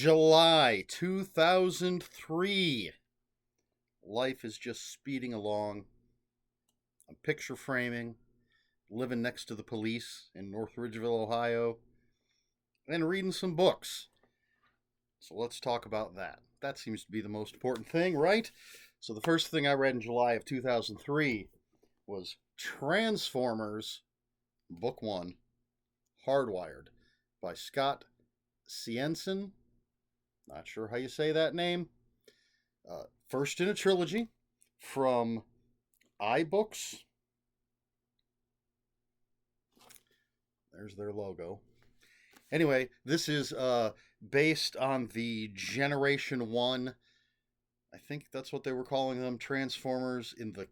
July 2003. Life is just speeding along. I'm picture framing, living next to the police in North Ridgeville, Ohio, and reading some books. So let's talk about that. That seems to be the most important thing, right? So the first thing I read in July of 2003 was Transformers, Book 1, Hardwired, by Scott Ciensen. Not sure how you say that name. First in a trilogy from iBooks. There's their logo. Anyway, this is based on the Generation 1. I think that's what they were calling them, Transformers, in the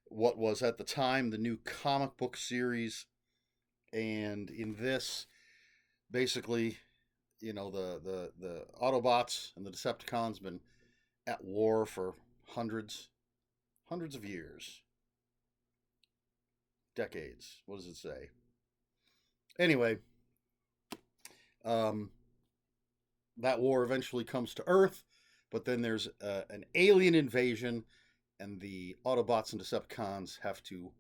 what was at the time the new comic book series. And in this, basically, the Autobots and the Decepticons been at war for hundreds of years, decades. What does it say? Anyway, that war eventually comes to Earth, but then there's an alien invasion, and the Autobots and Decepticons have to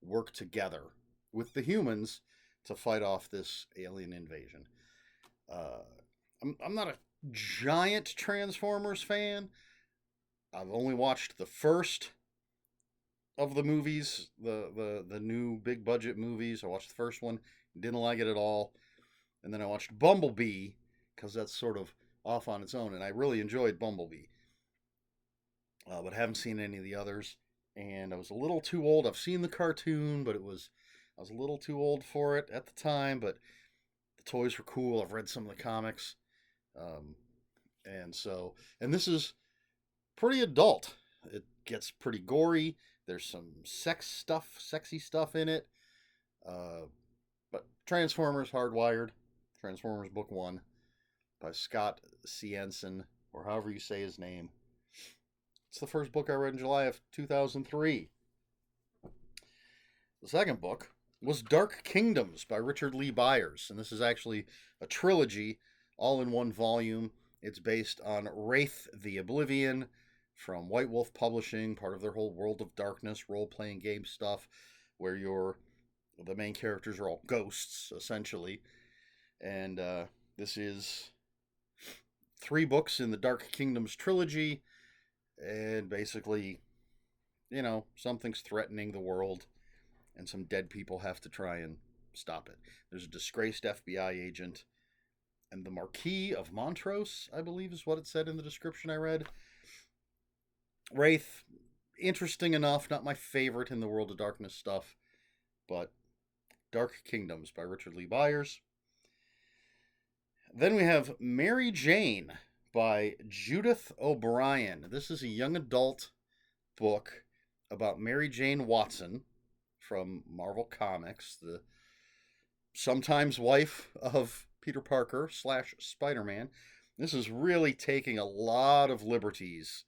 work together with the humans to fight off this alien invasion. I'm not a giant Transformers fan. I've only watched the first of the movies, the new big budget movies. I watched the first one, didn't like it at all, and then I watched Bumblebee because that's sort of off on its own, and I really enjoyed Bumblebee, but haven't seen any of the others. And I was a little too old. I've seen the cartoon, but I was a little too old for it at the time. But the toys were cool. I've read some of the comics, um, and this is pretty adult. It gets pretty gory. There's some sexy stuff in it. But Transformers Hardwired, Transformers Book 1 by Scott Ciensen, or however you say his name. It's the first book I read in July of 2003. The second book was Dark Kingdoms by Richard Lee Byers, and this is actually a trilogy all in one volume. It's based on Wraith the Oblivion from White Wolf Publishing, part of their whole World of Darkness role-playing game stuff, where the main characters are all ghosts, essentially. And this is 3 books in the Dark Kingdoms trilogy, and basically, something's threatening the world, and some dead people have to try and stop it. There's a disgraced FBI agent, and the Marquis of Montrose, I believe is what it said in the description I read. Wraith, interesting enough, not my favorite in the World of Darkness stuff, but Dark Kingdoms by Richard Lee Byers. Then we have Mary Jane by Judith O'Brien. This is a young adult book about Mary Jane Watson from Marvel Comics, the sometimes wife of Peter Parker / Spider-Man. This is really taking a lot of liberties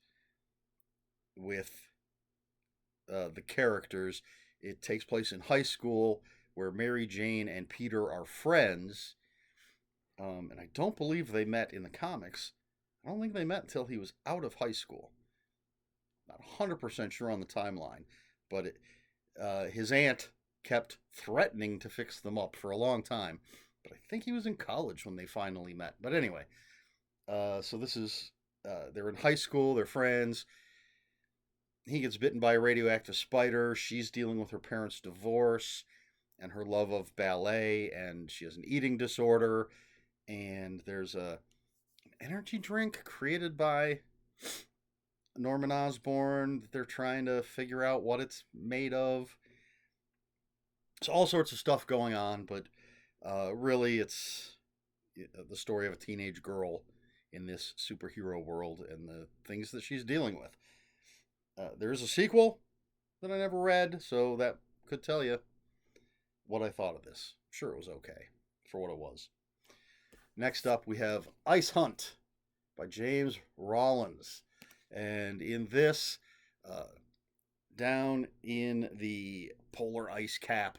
with the characters. It takes place in high school, where Mary Jane and Peter are friends. And I don't believe they met in the comics. I don't think they met until he was out of high school. Not 100% sure on the timeline, but his aunt kept threatening to fix them up for a long time. But I think he was in college when they finally met. But anyway, so this is, they're in high school, they're friends. He gets bitten by a radioactive spider. She's dealing with her parents' divorce and her love of ballet, and she has an eating disorder. And there's an energy drink created by Norman Osborn that they're trying to figure out what it's made of. It's all sorts of stuff going on, but really it's the story of a teenage girl in this superhero world and the things that she's dealing with. There is a sequel that I never read, so that could tell you what I thought of this. I'm sure it was okay for what it was. Next up, we have Ice Hunt by James Rollins. And in this, down in the polar ice cap,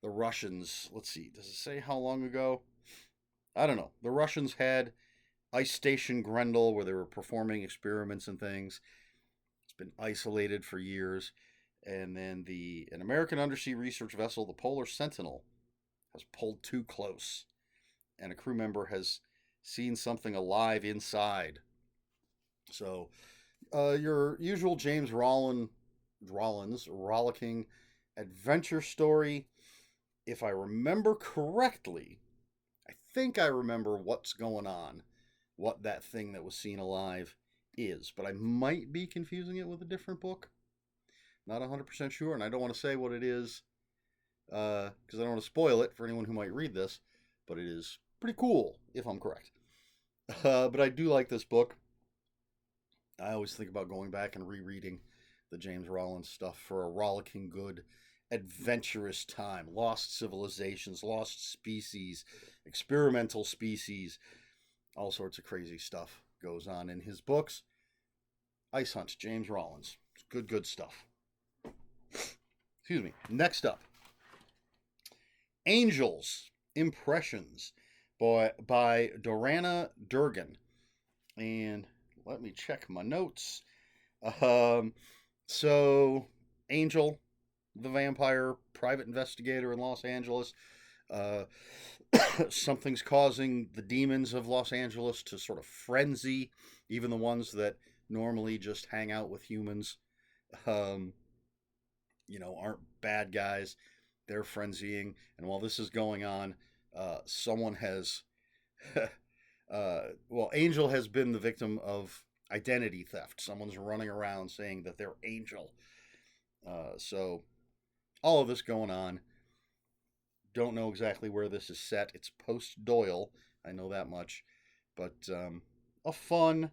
the Russians, let's see, does it say how long ago? I don't know. The Russians had Ice Station Grendel, where they were performing experiments and things. It's been isolated for years. And then an American undersea research vessel, the Polar Sentinel, has pulled too close, and a crew member has seen something alive inside. So, your usual Rollins rollicking adventure story. If I remember correctly, I think I remember what's going on, what that thing that was seen alive is, but I might be confusing it with a different book. Not 100% sure, and I don't want to say what it is because I don't want to spoil it for anyone who might read this, but it is pretty cool, if I'm correct. But I do like this book. I always think about going back and rereading the James Rollins stuff for a rollicking good, adventurous time. Lost civilizations, lost species, experimental species, all sorts of crazy stuff goes on in his books. Ice Hunt, James Rollins. It's good, good stuff. Excuse me. Next up, Angels, Impressions by Dorana Durgan. And let me check my notes. So, Angel, the vampire private investigator in Los Angeles. Uh, Something's causing the demons of Los Angeles to sort of frenzy, even the ones that normally just hang out with humans, um, aren't bad guys. They're frenzying. And while this is going on, someone has, Angel has been the victim of identity theft. Someone's running around saying that they're Angel. So all of this going on. Don't know exactly where this is set. It's post Doyle. I know that much. But a fun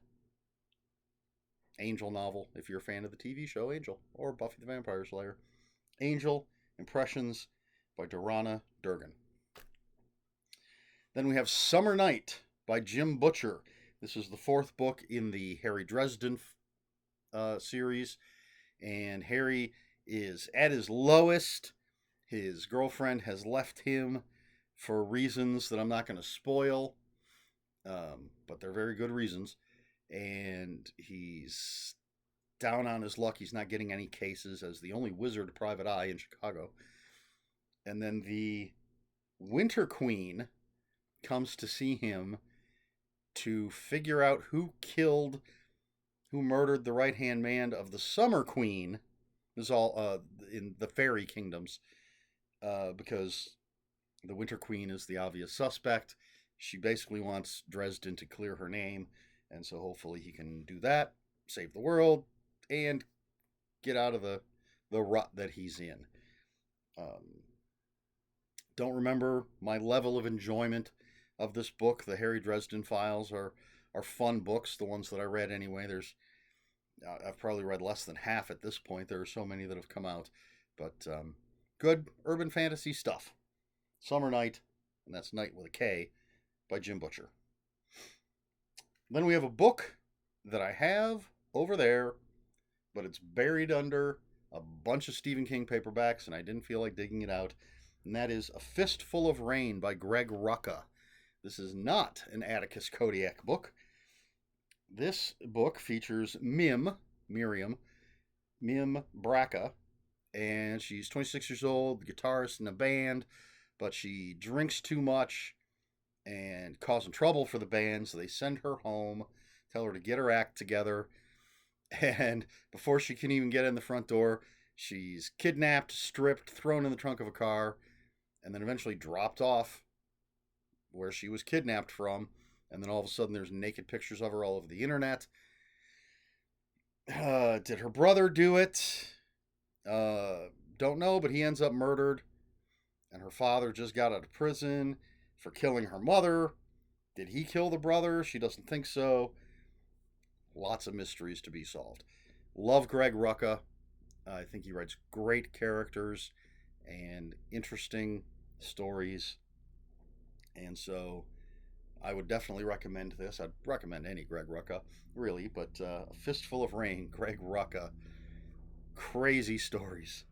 Angel novel if you're a fan of the TV show Angel or Buffy the Vampire Slayer. Angel, Impressions by Dorana Durgan. Then we have Summer Night by Jim Butcher. This is the fourth book in the Harry Dresden series. And Harry is at his lowest. His girlfriend has left him for reasons that I'm not going to spoil, but they're very good reasons. And he's down on his luck. He's not getting any cases as the only wizard private eye in Chicago. And then the Winter Queen comes to see him to figure out who murdered the right hand man of the Summer Queen. This is all in the fairy kingdoms, because the Winter Queen is the obvious suspect. She basically wants Dresden to clear her name, and so hopefully he can do that, save the world, and get out of the rut that he's in. Don't remember my level of enjoyment of this book. The Harry Dresden Files are fun books, the ones that I read anyway. I've probably read less than half at this point. There are so many that have come out, but good urban fantasy stuff. Summer Night, and that's Night with a K, by Jim Butcher. Then we have a book that I have over there, but it's buried under a bunch of Stephen King paperbacks, and I didn't feel like digging it out. And that is A Fistful of Rain by Greg Rucka. This is not an Atticus Kodiak book. This book features Mim Braca, and she's 26 years old, guitarist in a band, but she drinks too much and causing trouble for the band, so they send her home, tell her to get her act together, and before she can even get in the front door, she's kidnapped, stripped, thrown in the trunk of a car, and then eventually dropped off where she was kidnapped from, and then all of a sudden there's naked pictures of her all over the internet. Did her brother do it? Don't know, but he ends up murdered, and her father just got out of prison for killing her mother. Did he kill the brother? She doesn't think so. Lots of mysteries to be solved. Love Greg Rucka. I think he writes great characters and interesting stories. And so I would definitely recommend this. I'd recommend any Greg Rucka, really, but A Fistful of Rain, Greg Rucka. Crazy stories.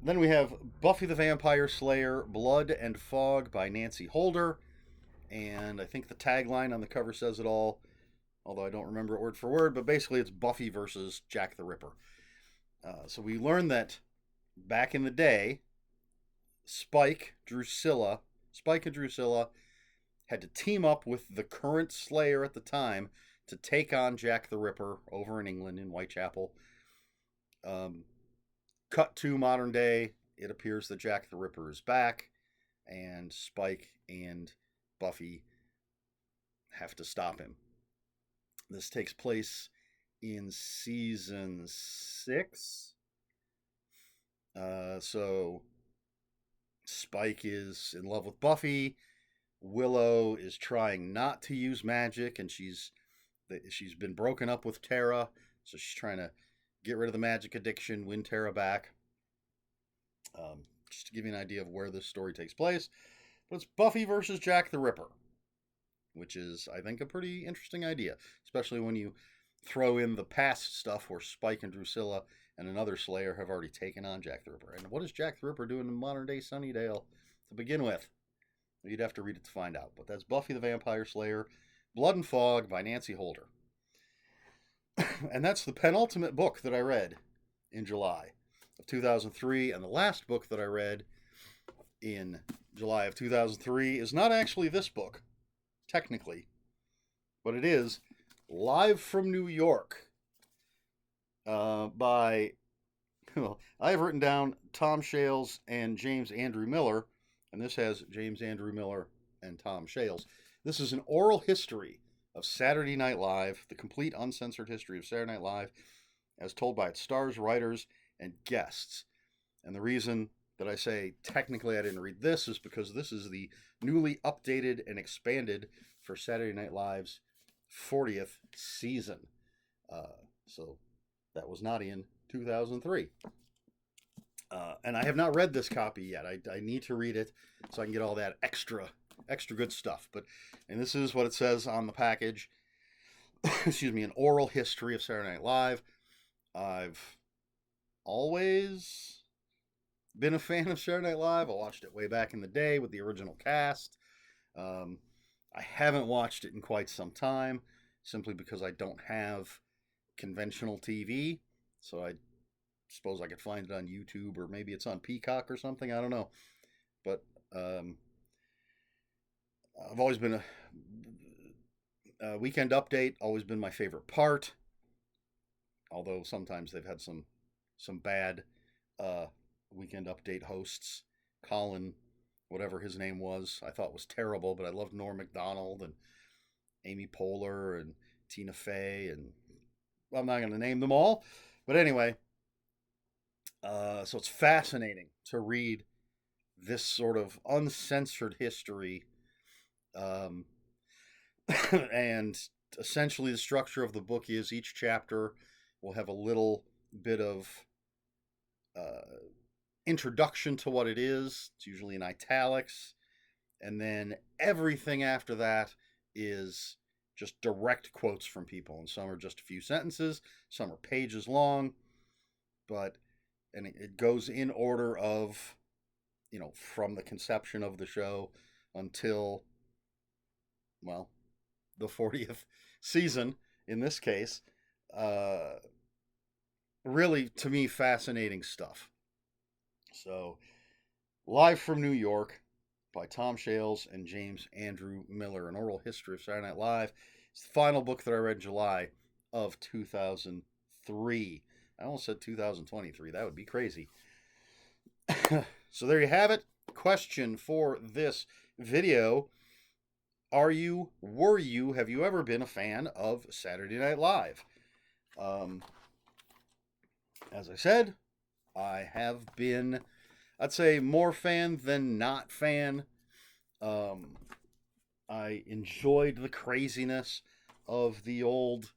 Then we have Buffy the Vampire Slayer, Blood and Fog by Nancy Holder. and I think the tagline on the cover says it all, although I don't remember it word for word, but basically it's Buffy versus Jack the Ripper. So we learn that back in the day, Spike and Drusilla had to team up with the current Slayer at the time to take on Jack the Ripper over in England in Whitechapel. Um, Cut to modern day, it appears that Jack the Ripper is back, and Spike and Buffy have to stop him. This takes place in season 6. So Spike is in love with Buffy. Willow is trying not to use magic, and she's been broken up with Tara, so she's trying to get rid of the magic addiction, win Tara back. Just to give you an idea of where this story takes place. But it's Buffy versus Jack the Ripper, which is, I think, a pretty interesting idea, especially when you throw in the past stuff where Spike and Drusilla and another Slayer have already taken on Jack the Ripper. And what is Jack the Ripper doing in modern day Sunnydale to begin with? You'd have to read it to find out. But that's Buffy the Vampire Slayer, Blood and Fog by Nancy Holder. And that's the penultimate book that I read in July of 2003. And the last book that I read in July of 2003 is not actually this book, technically, but it is Live from New York by, well, I have written down Tom Shales and James Andrew Miller, and this has James Andrew Miller and Tom Shales. This is an oral history of Saturday Night Live, the complete uncensored history of Saturday Night Live, as told by its stars, writers, and guests. And the reason that I say technically I didn't read this is because this is the newly updated and expanded for Saturday Night Live's 40th season. So that was not in 2003. And I have not read this copy yet. I need to read it so I can get all that extra good stuff. And this is what it says on the package. Excuse me, an oral history of Saturday Night Live. I've always been a fan of Saturday Night Live. I watched it way back in the day with the original cast. I haven't watched it in quite some time, simply because I don't have conventional TV. So I suppose I could find it on YouTube, or maybe it's on Peacock or something. I don't know. But I've always been a Weekend Update, always been my favorite part. Although sometimes they've had some bad Weekend Update hosts. Colin, whatever his name was, I thought was terrible, but I loved Norm Macdonald and Amy Poehler and Tina Fey, and well, I'm not going to name them all. But anyway, so it's fascinating to read this sort of uncensored history. And essentially the structure of the book is each chapter will have a little bit of introduction to what it is. It's usually in italics. And then everything after that is just direct quotes from people. And some are just a few sentences. Some are pages long. And it goes in order of, from the conception of the show until, well, the 40th season in this case. Really, to me, fascinating stuff. So, Live from New York by Tom Shales and James Andrew Miller, an oral history of Saturday Night Live. It's the final book that I read in July of 2003. I almost said 2023. That would be crazy. So there you have it. Question for this video. Have you ever been a fan of Saturday Night Live? As I said, I have been, I'd say, more fan than not fan. I enjoyed the craziness of the old,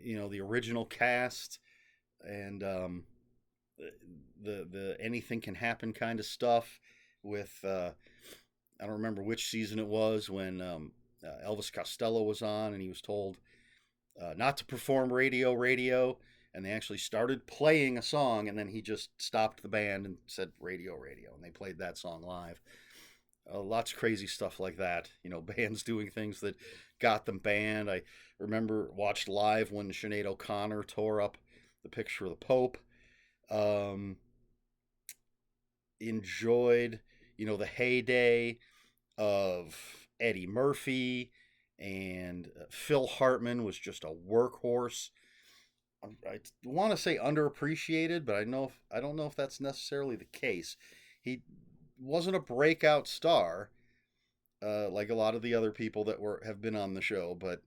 the original cast, and the anything can happen kind of stuff with, I don't remember which season it was, when Elvis Costello was on and he was told not to perform radio, and they actually started playing a song, and then he just stopped the band and said radio, and they played that song live. Lots of crazy stuff like that. Bands doing things that got them banned. I remember watched live when Sinead O'Connor tore up the picture of the Pope. Um, Enjoyed, the heyday of Eddie Murphy, and Phil Hartman was just a workhorse. I want to say underappreciated, but I don't know if that's necessarily the case. He wasn't a breakout star like a lot of the other people that have been on the show, but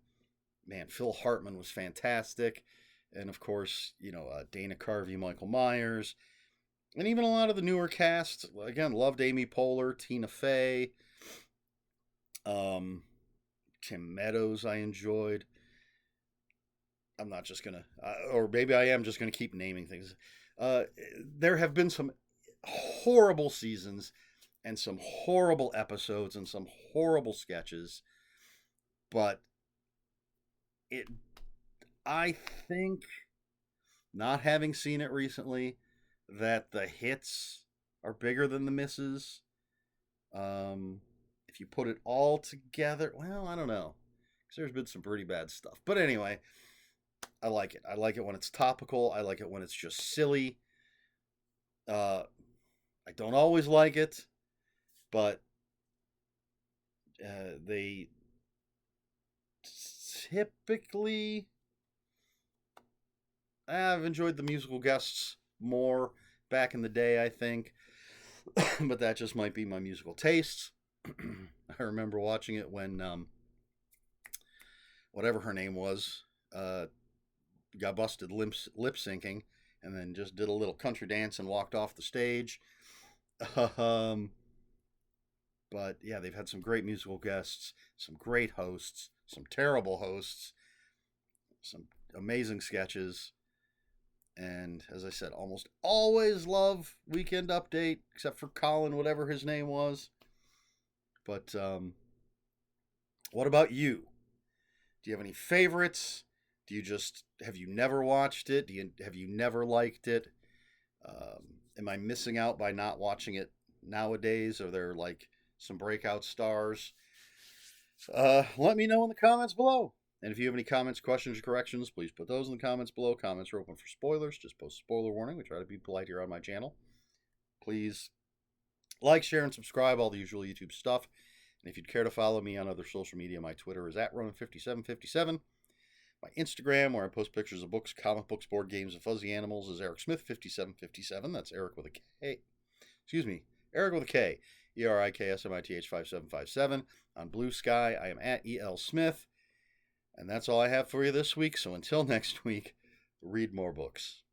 man, Phil Hartman was fantastic, and of course, Dana Carvey, Michael Myers, and even a lot of the newer cast. Again, loved Amy Poehler, Tina Fey, um, Tim Meadows. I enjoyed. I'm not just gonna, or maybe I am just gonna keep naming things. Uh, there have been some horrible seasons and some horrible episodes and some horrible sketches, but it, I think, not having seen it recently, that the hits are bigger than the misses. Um, if you put it all together, well, I don't know, because there's been some pretty bad stuff. But anyway, I like it. I like it when it's topical. I like it when it's just silly. Uh, I don't always like it, but they typically. I've enjoyed the musical guests more back in the day, I think, but that just might be my musical tastes. I remember watching it when whatever her name was got busted lip syncing, and then just did a little country dance and walked off the stage. Um, but yeah, they've had some great musical guests, some great hosts, some terrible hosts, some amazing sketches. And as I said, almost always love Weekend Update, except for Colin, whatever his name was. But what about you? Do you have any favorites? Do you just have you never watched it? Have you never liked it? Am I missing out by not watching it nowadays? Are there like some breakout stars? Let me know in the comments below. And if you have any comments, questions, or corrections, please put those in the comments below. Comments are open for spoilers. Just post spoiler warning. We try to be polite here on my channel. Please like, share, and subscribe, all the usual YouTube stuff. And if you'd care to follow me on other social media, my Twitter is at Roman5757. My Instagram, where I post pictures of books, comic books, board games, and fuzzy animals, is Eric Smith5757. That's Eric with a K. Excuse me, Eric with a K. ERIKSMITH5757. On Blue Sky, I am at EL Smith. And that's all I have for you this week. So until next week, read more books.